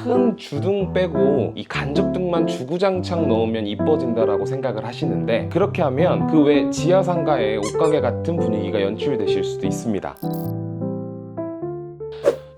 큰 주등 빼고 이 간접등만 주구장창 넣으면 이뻐진다라고 생각을 하시는데, 그렇게 하면 그 외 지하상가의 옷가게 같은 분위기가 연출되실 수도 있습니다.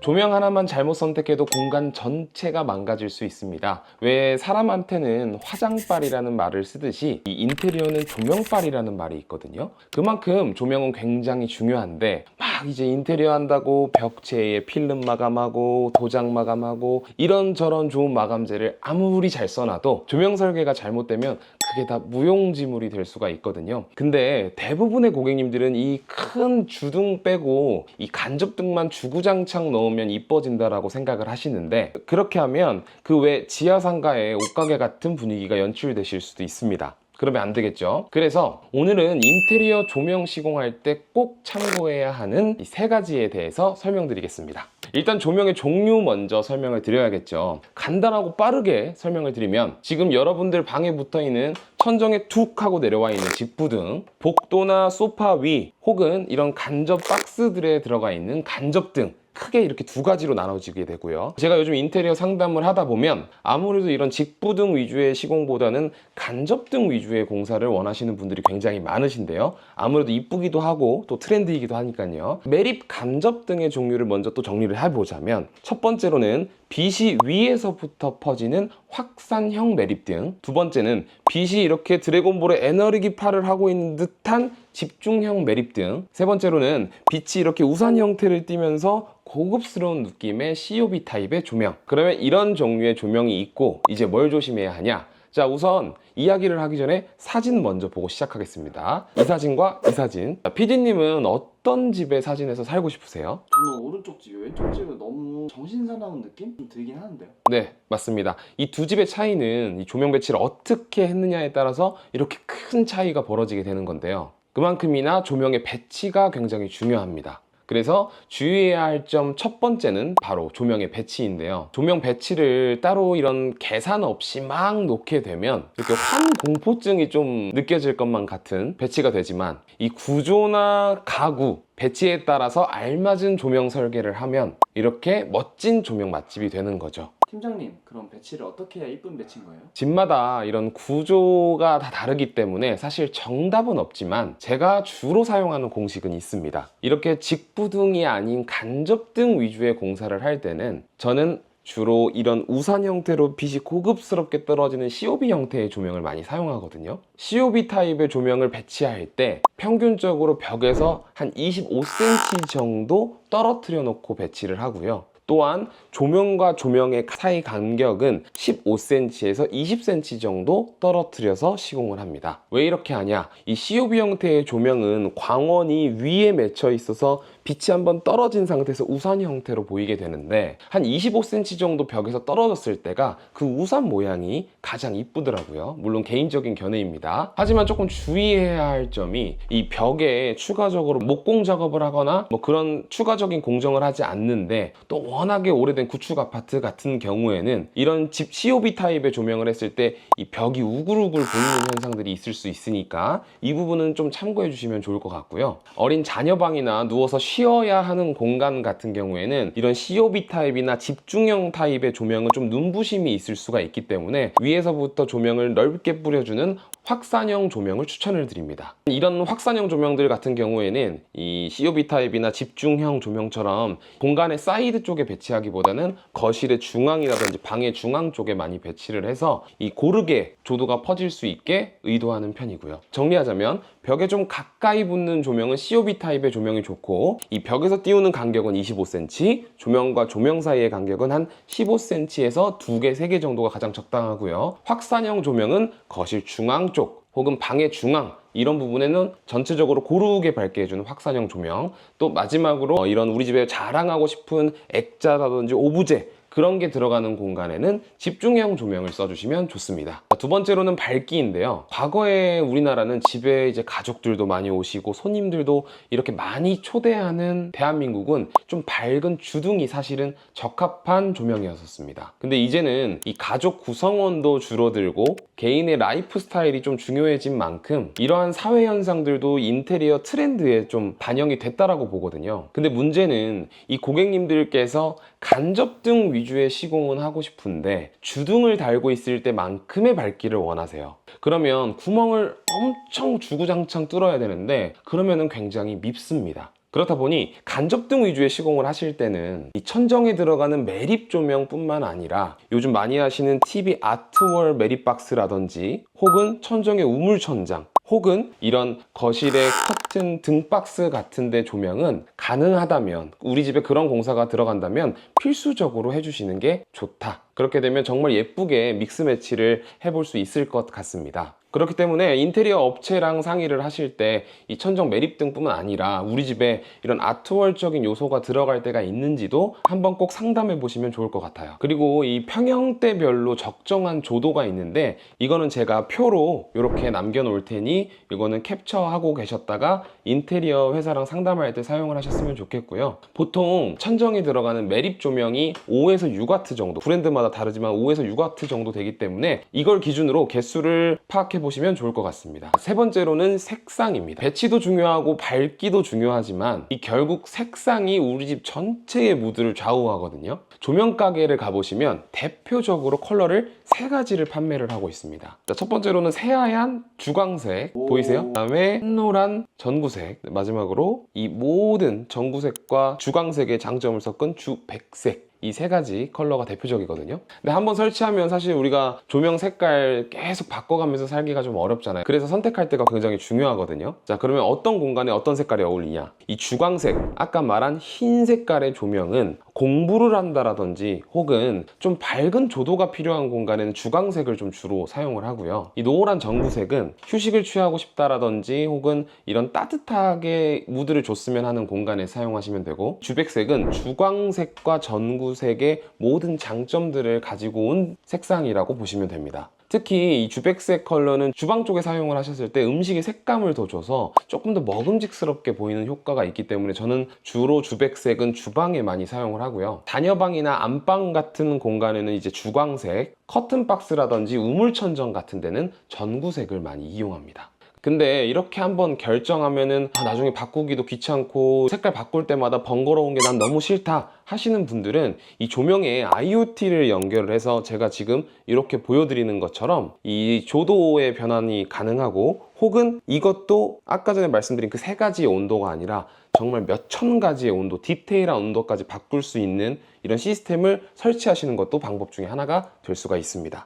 조명 하나만 잘못 선택해도 공간 전체가 망가질 수 있습니다. 왜 사람한테는 화장빨이라는 말을 쓰듯이 이 인테리어는 조명빨이라는 말이 있거든요. 그만큼 조명은 굉장히 중요한데, 막 이제 인테리어 한다고 벽체에 필름 마감하고 도장 마감하고 이런저런 좋은 마감재를 아무리 잘 써놔도 조명 설계가 잘못되면 그게 다 무용지물이 될 수가 있거든요. 근데 대부분의 고객님들은 이 큰 주등 빼고 이 간접등만 주구장창 넣으면 이뻐진다라고 생각을 하시는데, 그렇게 하면 그 외 지하상가의 옷가게 같은 분위기가 연출되실 수도 있습니다. 그러면 안 되겠죠. 그래서 오늘은 인테리어 조명 시공할 때 꼭 참고해야 하는 이 세 가지에 대해서 설명드리겠습니다. 일단 조명의 종류 먼저 설명을 드려야겠죠. 간단하고 빠르게 설명을 드리면, 지금 여러분들 방에 붙어있는 천정에 툭 하고 내려와 있는 직부등, 복도나 소파 위 혹은 이런 간접 박스들에 들어가 있는 간접등, 크게 이렇게 두 가지로 나눠지게 되고요. 제가 요즘 인테리어 상담을 하다 보면 아무래도 이런 직부등 위주의 시공보다는 간접등 위주의 공사를 원하시는 분들이 굉장히 많으신데요. 아무래도 이쁘기도 하고 또 트렌드이기도 하니까요. 매립 간접등의 종류를 먼저 또 정리를 해보자면, 첫 번째로는 빛이 위에서부터 퍼지는 확산형 매립등, 두 번째는 빛이 이렇게 드래곤볼의 에너지 팔을 하고 있는 듯한 집중형 매립등, 세 번째로는 빛이 이렇게 우산 형태를 띠면서 고급스러운 느낌의 COB 타입의 조명. 그러면 이런 종류의 조명이 있고 이제 뭘 조심해야 하냐? 자, 우선 이야기를 하기 전에 사진 먼저 보고 시작하겠습니다. 이 사진과 이 사진. PD님은 어떤 집의 사진에서 살고 싶으세요? 저는 오른쪽 집이 왼쪽 집은 너무 정신사나운 느낌? 좀 들긴 하는데요. 네, 맞습니다. 이 두 집의 차이는 이 조명 배치를 어떻게 했느냐에 따라서 이렇게 큰 차이가 벌어지게 되는 건데요. 그만큼이나 조명의 배치가 굉장히 중요합니다. 그래서 주의해야 할 점 첫 번째는 바로 조명의 배치인데요. 조명 배치를 따로 이런 계산 없이 막 놓게 되면 이렇게 환공포증이 좀 느껴질 것만 같은 배치가 되지만, 이 구조나 가구, 배치에 따라서 알맞은 조명 설계를 하면 이렇게 멋진 조명 맛집이 되는 거죠. 팀장님, 그럼 배치를 어떻게 해야 이쁜 배치인 거예요? 집마다 이런 구조가 다 다르기 때문에 사실 정답은 없지만 제가 주로 사용하는 공식은 있습니다. 이렇게 직부등이 아닌 간접등 위주의 공사를 할 때는 저는 주로 이런 우산 형태로 빛이 고급스럽게 떨어지는 COB 형태의 조명을 많이 사용하거든요. COB 타입의 조명을 배치할 때 평균적으로 벽에서 한 25cm 정도 떨어뜨려 놓고 배치를 하고요. 또한 조명과 조명의 사이 간격은 15cm에서 20cm 정도 떨어뜨려서 시공을 합니다. 왜 이렇게 하냐? 이 COB 형태의 조명은 광원이 위에 맺혀 있어서 빛이 한번 떨어진 상태에서 우산 형태로 보이게 되는데, 한 25cm 정도 벽에서 떨어졌을 때가 그 우산 모양이 가장 이쁘더라고요. 물론 개인적인 견해입니다. 하지만 조금 주의해야 할 점이, 이 벽에 추가적으로 목공 작업을 하거나 뭐 그런 추가적인 공정을 하지 않는데 또 워낙에 오래된 구축 아파트 같은 경우에는 이런 집 COB 타입의 조명을 했을 때 이 벽이 우글우글 보이는 현상들이 있을 수 있으니까 이 부분은 좀 참고해 주시면 좋을 것 같고요. 어린 자녀방이나 누워서 쉬어야 하는 공간 같은 경우에는 이런 COB 타입이나 집중형 타입의 조명은 좀 눈부심이 있을 수가 있기 때문에 위에서부터 조명을 넓게 뿌려주는 확산형 조명을 추천을 드립니다. 이런 확산형 조명들 같은 경우에는 이 COB 타입이나 집중형 조명처럼 공간의 사이드 쪽에 배치하기보다는 거실의 중앙이라든지 방의 중앙 쪽에 많이 배치를 해서 이 고르게 조도가 퍼질 수 있게 의도하는 편이고요. 정리하자면 벽에 좀 가까이 붙는 조명은 COB 타입의 조명이 좋고, 이 벽에서 띄우는 간격은 25cm, 조명과 조명 사이의 간격은 한 15cm에서 2개, 3개 정도가 가장 적당하고요. 확산형 조명은 거실 중앙 쪽 혹은 방의 중앙, 이런 부분에는 전체적으로 고르게 밝게 해주는 확산형 조명, 또 마지막으로 이런 우리 집에 자랑하고 싶은 액자라든지 오브제, 그런 게 들어가는 공간에는 집중형 조명을 써주시면 좋습니다. 두 번째로는 밝기인데요. 과거에 우리나라는 집에 이제 가족들도 많이 오시고 손님들도 이렇게 많이 초대하는 대한민국은 좀 밝은 주등이 사실은 적합한 조명이었습니다. 근데 이제는 이 가족 구성원도 줄어들고 개인의 라이프 스타일이 좀 중요해진 만큼 이러한 사회 현상들도 인테리어 트렌드에 좀 반영이 됐다라고 보거든요. 근데 문제는 이 고객님들께서 간접등 위주의 시공은 하고 싶은데 주등을 달고 있을 때만큼의 밝기를 원하세요. 그러면 구멍을 엄청 주구장창 뚫어야 되는데 그러면은 굉장히 밉습니다. 그렇다 보니 간접등 위주의 시공을 하실 때는 이 천정에 들어가는 매립 조명뿐만 아니라 요즘 많이 하시는 TV 아트월 매립박스라든지 혹은 천정의 우물 천장 혹은 이런 거실의 커튼 등박스 같은 데 조명은 가능하다면 우리 집에 그런 공사가 들어간다면 필수적으로 해주시는 게 좋다. 그렇게 되면 정말 예쁘게 믹스 매치를 해볼 수 있을 것 같습니다. 그렇기 때문에 인테리어 업체랑 상의를 하실 때 이 천정 매립등뿐만 아니라 우리 집에 이런 아트월적인 요소가 들어갈 때가 있는지도 한번 꼭 상담해 보시면 좋을 것 같아요. 그리고 이 평형대별로 적정한 조도가 있는데 이거는 제가 표로 이렇게 남겨 놓을 테니 이거는 캡처하고 계셨다가 인테리어 회사랑 상담할 때 사용을 하셨으면 좋겠고요. 보통 천정에 들어가는 매립 조명이 5에서 6W 정도, 브랜드마다 다르지만 5에서 6W 정도 되기 때문에 이걸 기준으로 개수를 파악해 보시면 좋을 것 같습니다. 세 번째로는 색상입니다. 배치도 중요하고 밝기도 중요하지만 이 결국 색상이 우리 집 전체의 무드를 좌우하거든요. 조명 가게를 가보시면 대표적으로 컬러를 세 가지를 판매를 하고 있습니다. 자, 첫 번째로는 새하얀 주광색 보이세요? 그다음에 노란 전구색, 마지막으로 이 모든 전구색과 주광색의 장점을 섞은 주백색, 이 세 가지 컬러가 대표적이거든요. 근데 한번 설치하면 사실 우리가 조명 색깔 계속 바꿔가면서 살기가 좀 어렵잖아요. 그래서 선택할 때가 굉장히 중요하거든요. 자, 그러면 어떤 공간에 어떤 색깔이 어울리냐? 이 주광색, 아까 말한 흰 색깔의 조명은 공부를 한다라든지 혹은 좀 밝은 조도가 필요한 공간에는 주광색을 좀 주로 사용을 하고요. 이 노란 전구색은 휴식을 취하고 싶다라든지 혹은 이런 따뜻하게 무드를 줬으면 하는 공간에 사용하시면 되고, 주백색은 주광색과 전구색의 모든 장점들을 가지고 온 색상이라고 보시면 됩니다. 특히 이 주백색 컬러는 주방 쪽에 사용을 하셨을 때 음식의 색감을 더 줘서 조금 더 먹음직스럽게 보이는 효과가 있기 때문에 저는 주로 주백색은 주방에 많이 사용을 하고요. 단열방이나 안방 같은 공간에는 이제 주광색, 커튼박스라든지 우물천정 같은 데는 전구색을 많이 이용합니다. 근데 이렇게 한번 결정하면은 나중에 바꾸기도 귀찮고 색깔 바꿀 때마다 번거로운 게 난 너무 싫다 하시는 분들은 이 조명에 IoT를 연결을 해서 제가 지금 이렇게 보여드리는 것처럼 이 조도의 변환이 가능하고, 혹은 이것도 아까 전에 말씀드린 그 세 가지의 온도가 아니라 정말 몇천 가지의 온도, 디테일한 온도까지 바꿀 수 있는 이런 시스템을 설치하시는 것도 방법 중에 하나가 될 수가 있습니다.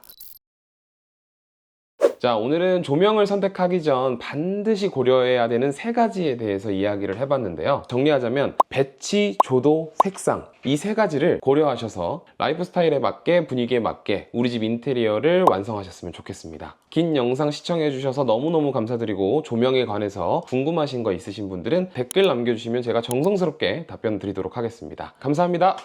자, 오늘은 조명을 선택하기 전 반드시 고려해야 되는 세 가지에 대해서 이야기를 해봤는데요. 정리하자면 배치, 조도, 색상, 이 세 가지를 고려하셔서 라이프 스타일에 맞게, 분위기에 맞게 우리 집 인테리어를 완성하셨으면 좋겠습니다. 긴 영상 시청해주셔서 너무너무 감사드리고, 조명에 관해서 궁금하신 거 있으신 분들은 댓글 남겨주시면 제가 정성스럽게 답변 드리도록 하겠습니다. 감사합니다.